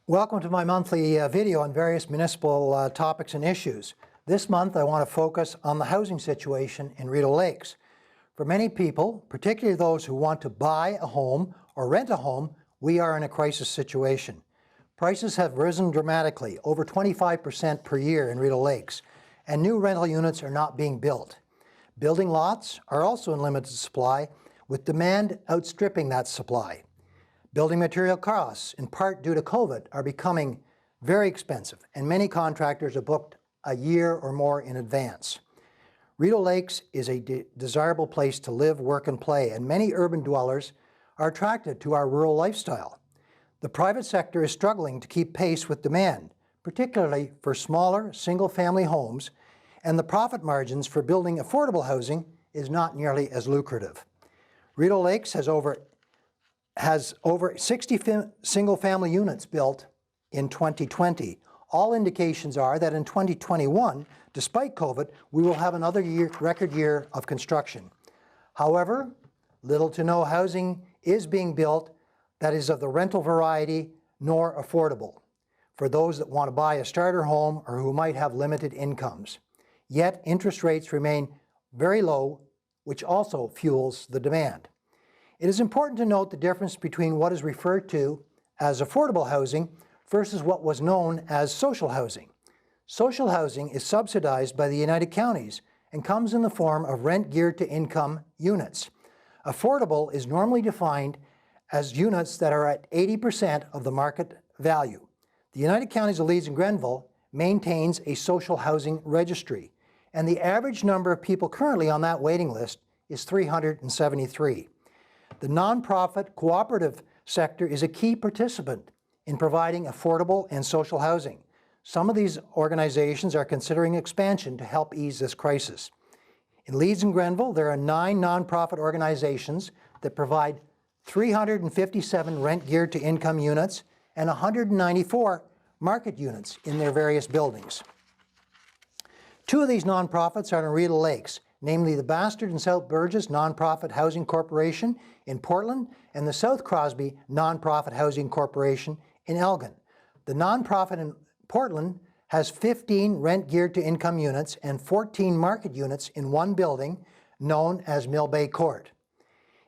Welcome to my monthly video on various municipal topics and issues. This month I want to focus on the housing situation in Rideau Lakes. For many people, particularly those who want to buy a home or rent a home, we are in a crisis situation. Prices have risen dramatically, over 25% per year in Rideau Lakes, and new rental units are not being built. Building lots are also in limited supply, with demand outstripping that supply. Building material costs, in part due to COVID, are becoming very expensive, and many contractors are booked a year or more in advance. Rideau Lakes is a desirable place to live, work, and play, and many urban dwellers are attracted to our rural lifestyle. The private sector is struggling to keep pace with demand, particularly for smaller, single-family homes, and the profit margins for building affordable housing is not nearly as lucrative. Rideau Lakes has over 60 single-family units built in 2020. All indications are that in 2021, despite COVID, we will have another record year of construction. However, little to no housing is being built that is of the rental variety nor affordable for those that want to buy a starter home or who might have limited incomes. Yet interest rates remain very low, which also fuels the demand. It is important to note the difference between what is referred to as affordable housing versus what was known as social housing. Social housing is subsidized by the United Counties and comes in the form of rent geared to income units. Affordable is normally defined as units that are at 80% of the market value. The United Counties of Leeds and Grenville maintains a social housing registry, and the average number of people currently on that waiting list is 373. The nonprofit cooperative sector is a key participant in providing affordable and social housing. Some of these organizations are considering expansion to help ease this crisis. In Leeds and Grenville, there are 9 nonprofit organizations that provide 357 rent geared to income units and 194 market units in their various buildings. 2 of these nonprofits are in Rideau Lakes, namely the Bastard and South Burgess Nonprofit Housing Corporation in Portland and the South Crosby Nonprofit Housing Corporation in Elgin. The nonprofit in Portland has 15 rent geared to income units and 14 market units in one building known as Mill Bay Court.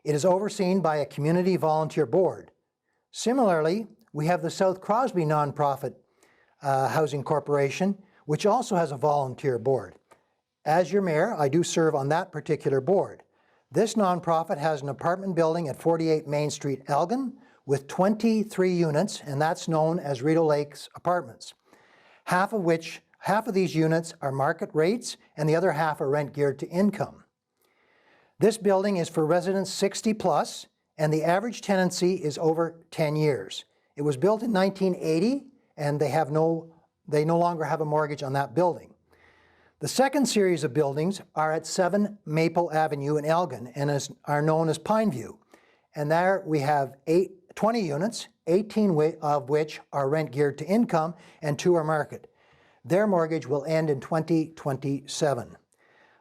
It is overseen by a community volunteer board. Similarly, we have the South Crosby Nonprofit Housing Corporation, which also has a volunteer board. As your mayor, I do serve on that particular board. This nonprofit has an apartment building at 48 Main Street, Elgin, with 23 units, and that's known as Rideau Lakes Apartments. Half of these units are market rates, and the other half are rent geared to income. This building is for residents 60 plus, and the average tenancy is over 10 years. It was built in 1980, and they no longer have a mortgage on that building. The second series of buildings are at 7 Maple Avenue in Elgin and are known as Pineview. And there we have 20 units, 18 of which are rent geared to income and 2 are market. Their mortgage will end in 2027.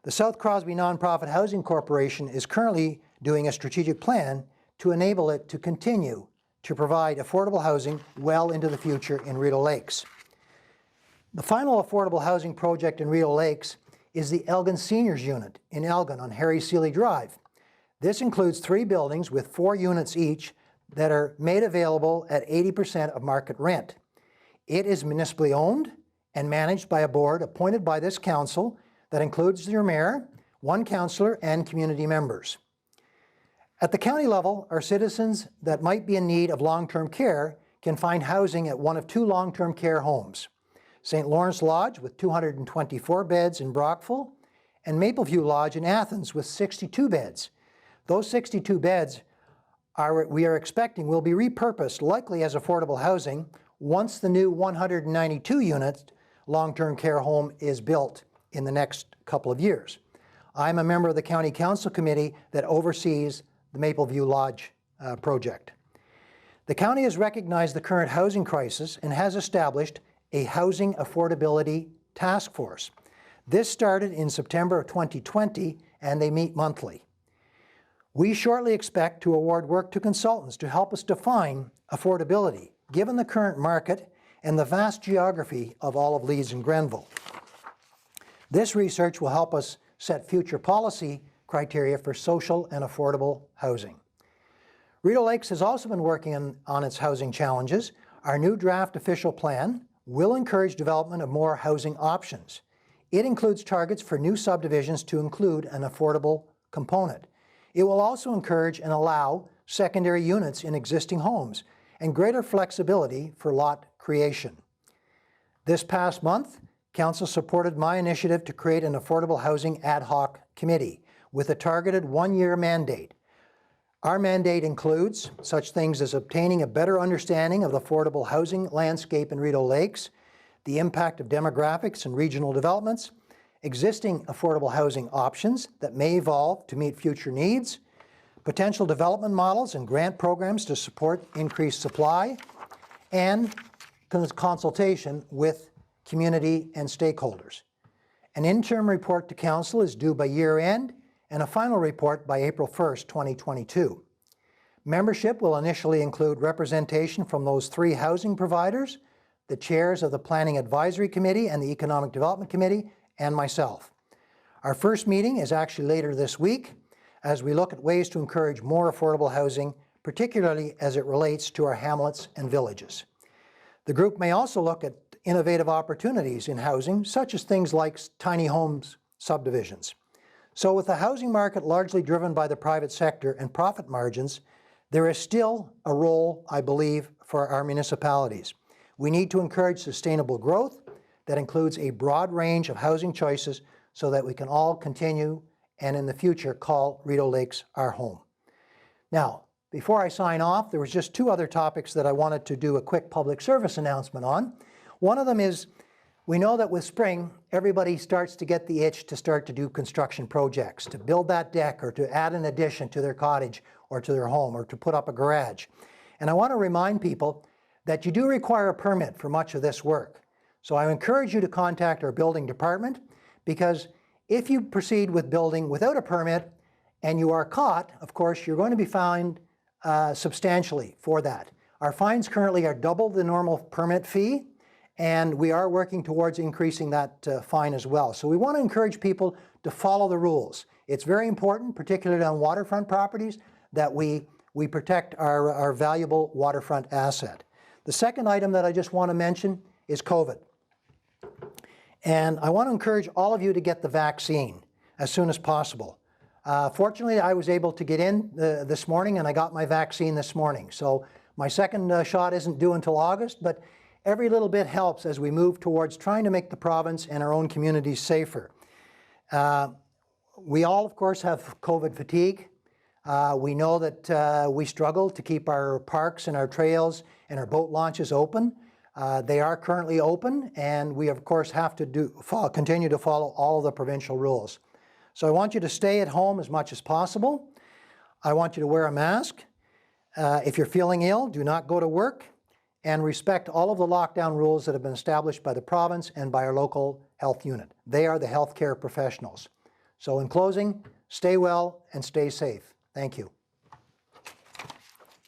The South Crosby Nonprofit Housing Corporation is currently doing a strategic plan to enable it to continue to provide affordable housing well into the future in Rideau Lakes. The final affordable housing project in Rideau Lakes is the Elgin Seniors Unit in Elgin on Harry Seeley Drive. This includes 3 buildings with 4 units each that are made available at 80% of market rent. It is municipally owned and managed by a board appointed by this council that includes your mayor, 1 councillor, and community members. At the county level, our citizens that might be in need of long-term care can find housing at one of 2 long-term care homes. St. Lawrence Lodge with 224 beds in Brockville, and Mapleview Lodge in Athens with 62 beds. Those 62 beds we are expecting will be repurposed, likely as affordable housing, once the new 192 unit long-term care home is built in the next couple of years. I'm a member of the County Council Committee that oversees the Mapleview Lodge project. The county has recognized the current housing crisis and has established a housing affordability task force. This started in September of 2020, and they meet monthly. We shortly expect to award work to consultants to help us define affordability, given the current market and the vast geography of all of Leeds and Grenville. This research will help us set future policy criteria for social and affordable housing. Rideau Lakes has also been working on its housing challenges. Our new draft official plan will encourage development of more housing options. It includes targets for new subdivisions to include an affordable component. It will also encourage and allow secondary units in existing homes and greater flexibility for lot creation. This past month, Council supported my initiative to create an affordable housing ad hoc committee with a targeted one-year mandate. Our mandate includes such things as obtaining a better understanding of the affordable housing landscape in Rideau Lakes, the impact of demographics and regional developments, existing affordable housing options that may evolve to meet future needs, potential development models and grant programs to support increased supply, and consultation with community and stakeholders. An interim report to Council is due by year end and a final report by April 1st, 2022. Membership will initially include representation from those three housing providers, the chairs of the Planning Advisory Committee and the Economic Development Committee, and myself. Our first meeting is actually later this week as we look at ways to encourage more affordable housing, particularly as it relates to our hamlets and villages. The group may also look at innovative opportunities in housing, such as things like tiny homes subdivisions. So with the housing market largely driven by the private sector and profit margins, there is still a role, I believe, for our municipalities. We need to encourage sustainable growth that includes a broad range of housing choices so that we can all continue and in the future call Rideau Lakes our home. Now, before I sign off, there was just two other topics that I wanted to do a quick public service announcement on. One of them is, we know that with spring, everybody starts to get the itch to start to do construction projects, to build that deck or to add an addition to their cottage or to their home or to put up a garage. And I want to remind people that you do require a permit for much of this work. So I encourage you to contact our building department, because if you proceed with building without a permit and you are caught, of course, you're going to be fined substantially for that. Our fines currently are double the normal permit fee, and we are working towards increasing that fine as well. So we want to encourage people to follow the rules. It's very important, particularly on waterfront properties, that we protect our valuable waterfront asset. The second item that I just want to mention is COVID. And I want to encourage all of you to get the vaccine as soon as possible. Fortunately, I was able to get in this morning, and I got my vaccine this morning. So my second shot isn't due until August, but every little bit helps as we move towards trying to make the province and our own communities safer. We all, of course, have COVID fatigue. We know that we struggle to keep our parks and our trails and our boat launches open. They are currently open, and we, of course, have to continue to follow all of the provincial rules. So I want you to stay at home as much as possible. I want you to wear a mask. If you're feeling ill, do not go to work, and respect all of the lockdown rules that have been established by the province and by our local health unit. They are the healthcare professionals. So in closing, stay well and stay safe. Thank you.